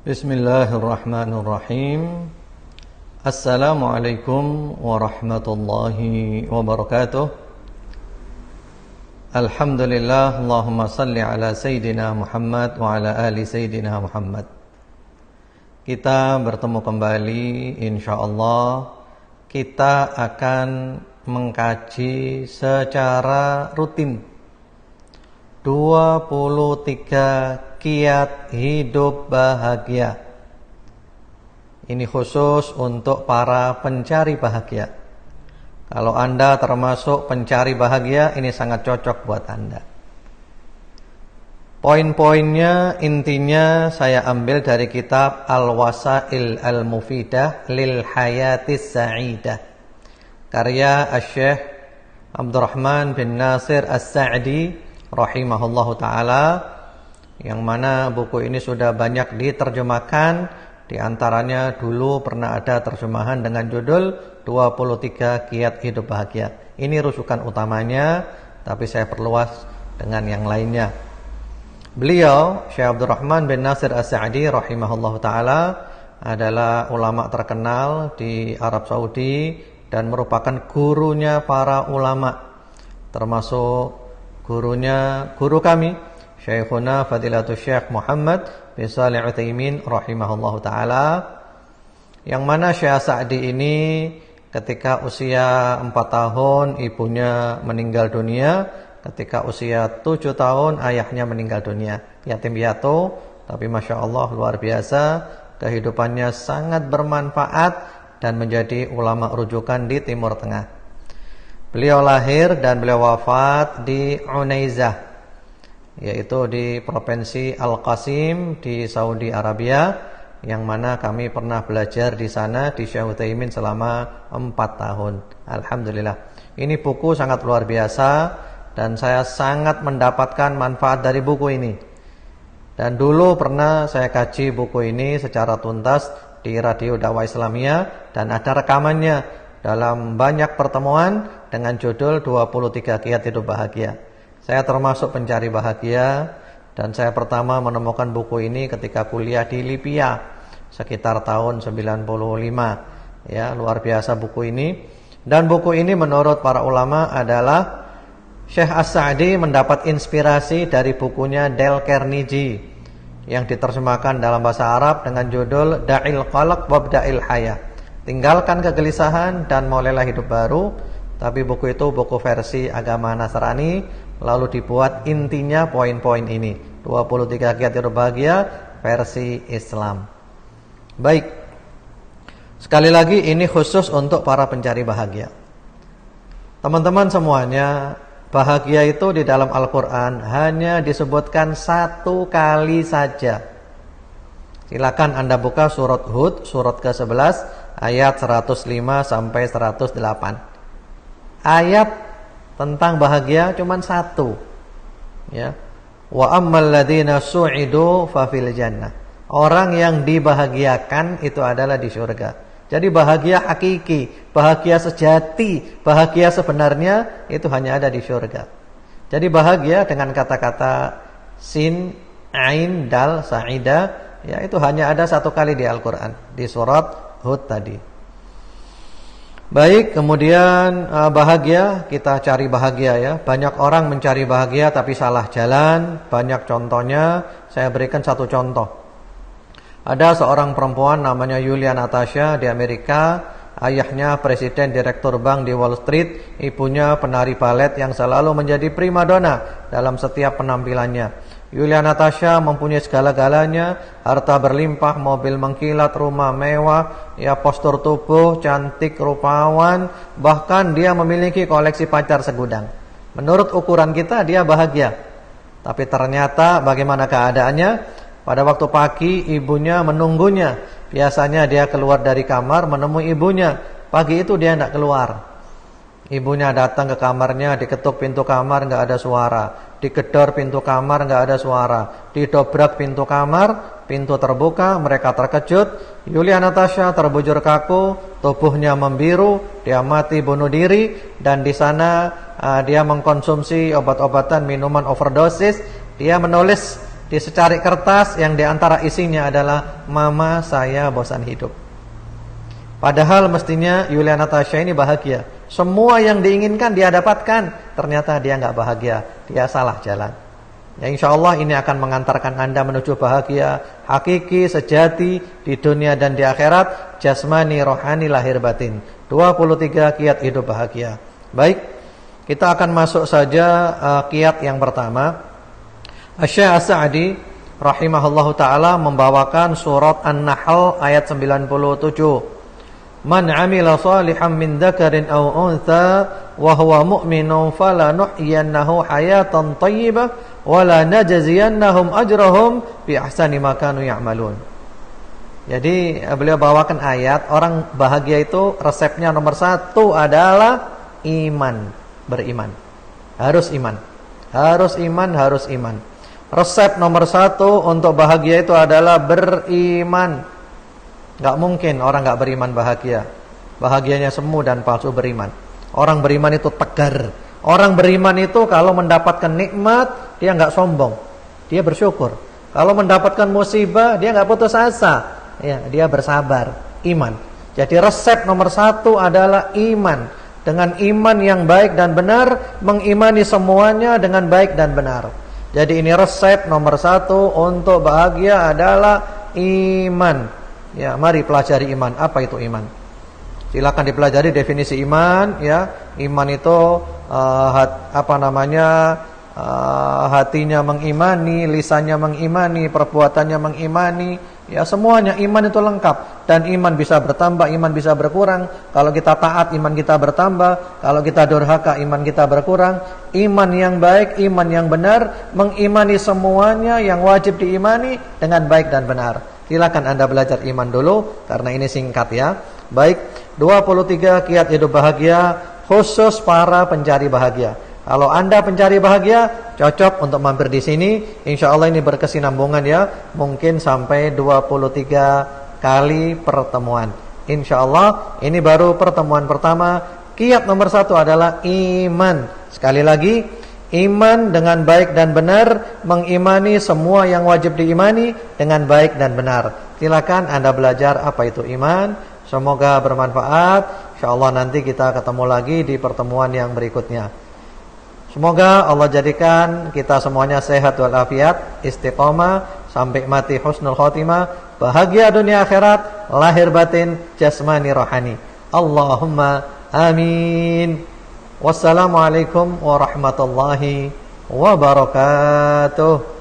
Bismillahirrahmanirrahim. Assalamualaikum warahmatullahi wabarakatuh. Alhamdulillah, Allahumma salli ala Sayyidina Muhammad wa ala ali Sayyidina Muhammad. Kita bertemu kembali, insyaallah. Kita akan mengkaji secara rutin 23 kiat hidup bahagia. Ini khusus untuk para pencari bahagia. Kalau Anda termasuk pencari bahagia, ini sangat cocok buat Anda. Poin-poinnya, intinya saya ambil dari kitab Al-Wasail Al-Mufidah Lil Hayatis Sa'idah, karya Asy-Syaikh Abdurrahman bin Nasir As-Sa'di rahimahullahu ta'ala, yang mana buku ini sudah banyak diterjemahkan. Di antaranya dulu pernah ada terjemahan dengan judul 23 Kiat Hidup Bahagia. Ini rujukan utamanya, tapi saya perluas dengan yang lainnya. Beliau, Syekh Abdurrahman bin Nasir As-Sa'di rahimahullahu ta'ala, adalah ulama terkenal di Arab Saudi dan merupakan gurunya para ulama, termasuk guru kami Syekhuna Fadilatul Syekh Muhammad bin Shalih Al-Utsaimin rahimahullahu ta'ala, yang mana Syekh Sa'di ini ketika usia 4 tahun ibunya meninggal dunia, ketika usia 7 tahun ayahnya meninggal dunia, yatim piatu, tapi Masya Allah luar biasa, kehidupannya sangat bermanfaat dan menjadi ulama rujukan di Timur Tengah. Beliau lahir dan beliau wafat di Unaizah, yaitu di Provinsi Al-Qasim di Saudi Arabia, yang mana kami pernah belajar di sana di Syekh Utsaimin selama 4 tahun. Alhamdulillah. Ini buku sangat luar biasa dan saya sangat mendapatkan manfaat dari buku ini. Dan dulu pernah saya kaji buku ini secara tuntas di Radio Dakwah Islamiyah dan ada rekamannya dalam banyak pertemuan dengan judul 23 Kiat Hidup Bahagia. Saya termasuk pencari bahagia dan saya pertama menemukan buku ini ketika kuliah di Libya sekitar tahun 95. Ya, luar biasa buku ini. Dan buku ini menurut para ulama adalah Syekh As-Sa'di mendapat inspirasi dari bukunya Dale Carnegie yang diterjemahkan dalam bahasa Arab dengan judul Da'il Qalaq Wabda'il Hayah. Tinggalkan kegelisahan dan mulailah hidup baru. Tapi buku itu buku versi agama Nasrani, lalu dibuat intinya poin-poin ini, 23 kiat hidup bahagia versi Islam. Baik, sekali lagi ini khusus untuk para pencari bahagia. Teman-teman semuanya, bahagia itu di dalam Al-Quran hanya disebutkan 1 kali saja. Silakan Anda buka surat Hud, surat ke-11 ayat 105 sampai 108. Ayat tentang bahagia cuma 1. Ya. Wa ammal ladzina su'idu fa fil jannah. Orang yang dibahagiakan itu adalah di surga. Jadi bahagia hakiki, bahagia sejati, bahagia sebenarnya itu hanya ada di surga. Jadi bahagia dengan kata-kata sin, ain, dal, sa'ida, ya itu hanya ada 1 kali di Al-Qur'an, di surat Hud tadi. Baik, kemudian bahagia, kita cari bahagia ya. Banyak orang mencari bahagia tapi salah jalan. Banyak contohnya, saya berikan 1 contoh. Ada seorang perempuan namanya Yulia Natasha di Amerika. Ayahnya presiden direktur bank di Wall Street, ibunya penari balet yang selalu menjadi primadona dalam setiap penampilannya. Yulia Natasha mempunyai segala-galanya, harta berlimpah, mobil mengkilat, rumah mewah, ya postur tubuh, cantik, rupawan, bahkan dia memiliki koleksi pacar segudang. Menurut ukuran kita dia bahagia. Tapi ternyata bagaimana keadaannya? Pada waktu pagi ibunya menunggunya. Biasanya dia keluar dari kamar menemui ibunya. Pagi itu dia tidak keluar. Ibunya datang ke kamarnya, diketuk pintu kamar, nggak ada suara. Digedor pintu kamar, nggak ada suara. Didobrak pintu kamar, pintu terbuka, mereka terkejut. Yulia Natasha terbujur kaku, tubuhnya membiru, dia mati bunuh diri, dan di sana dia mengkonsumsi obat-obatan, minuman overdosis. Dia menulis Di secari kertas yang diantara isinya adalah mama saya bosan hidup. Padahal mestinya Yulia Natasha ini bahagia. Semua yang diinginkan dia dapatkan. Ternyata dia nggak bahagia. Dia salah jalan. Ya, insya Allah ini akan mengantarkan Anda menuju bahagia hakiki, sejati di dunia dan di akhirat, jasmani, rohani, lahir batin. 23 kiat hidup bahagia. Baik, kita akan masuk saja kiat yang pertama. Asy-Syaikh As-Sa'di rahimahullahu taala membawakan surat An-Nahl ayat 97. Man 'amila shalihan min dzakarin aw untha wa huwa mu'minun falanuhyiyannahu hayatan thayyibah wa la najziyannahum ajrahum bi ahsani ma kanu ya'malun. Jadi beliau bawakan ayat, orang bahagia itu resepnya nomor 1 adalah iman, beriman. Harus iman. Harus iman, harus iman. Resep nomor 1 untuk bahagia itu adalah beriman. Gak mungkin orang gak beriman bahagia. Bahagianya semu dan palsu beriman. Orang beriman itu tegar. Orang beriman itu kalau mendapatkan nikmat, dia gak sombong, dia bersyukur. Kalau mendapatkan musibah, dia gak putus asa, ya, dia bersabar. Iman. Jadi resep nomor 1 adalah iman. Dengan iman yang baik dan benar, mengimani semuanya dengan baik dan benar. Jadi ini resep nomor 1 untuk bahagia adalah iman. Ya, mari pelajari iman. Apa itu iman? Silakan dipelajari definisi iman. Ya, iman itu hatinya mengimani, lisannya mengimani, perbuatannya mengimani. Ya, semuanya iman itu lengkap. Dan iman bisa bertambah, iman bisa berkurang. Kalau kita taat, iman kita bertambah. Kalau kita durhaka, iman kita berkurang. Iman yang baik, iman yang benar, mengimani semuanya yang wajib diimani dengan baik dan benar. Silakan Anda belajar iman dulu, karena ini singkat ya. Baik, 23 kiat hidup bahagia khusus para pencari bahagia. Kalau Anda pencari bahagia, cocok untuk mampir di sini. Insya Allah ini berkesinambungan ya. Mungkin sampai 23 kali pertemuan. Insya Allah ini baru pertemuan pertama. Kiat nomor 1 adalah iman. Sekali lagi, iman dengan baik dan benar, mengimani semua yang wajib diimani dengan baik dan benar. Silakan Anda belajar apa itu iman. Semoga bermanfaat. Insyaallah nanti kita ketemu lagi di pertemuan yang berikutnya. Semoga Allah jadikan kita semuanya sehat walafiat, istiqomah sampai mati husnul khotimah, bahagia dunia akhirat, lahir batin, jasmani rohani. Allahumma amin. Wassalamualaikum warahmatullahi wabarakatuh.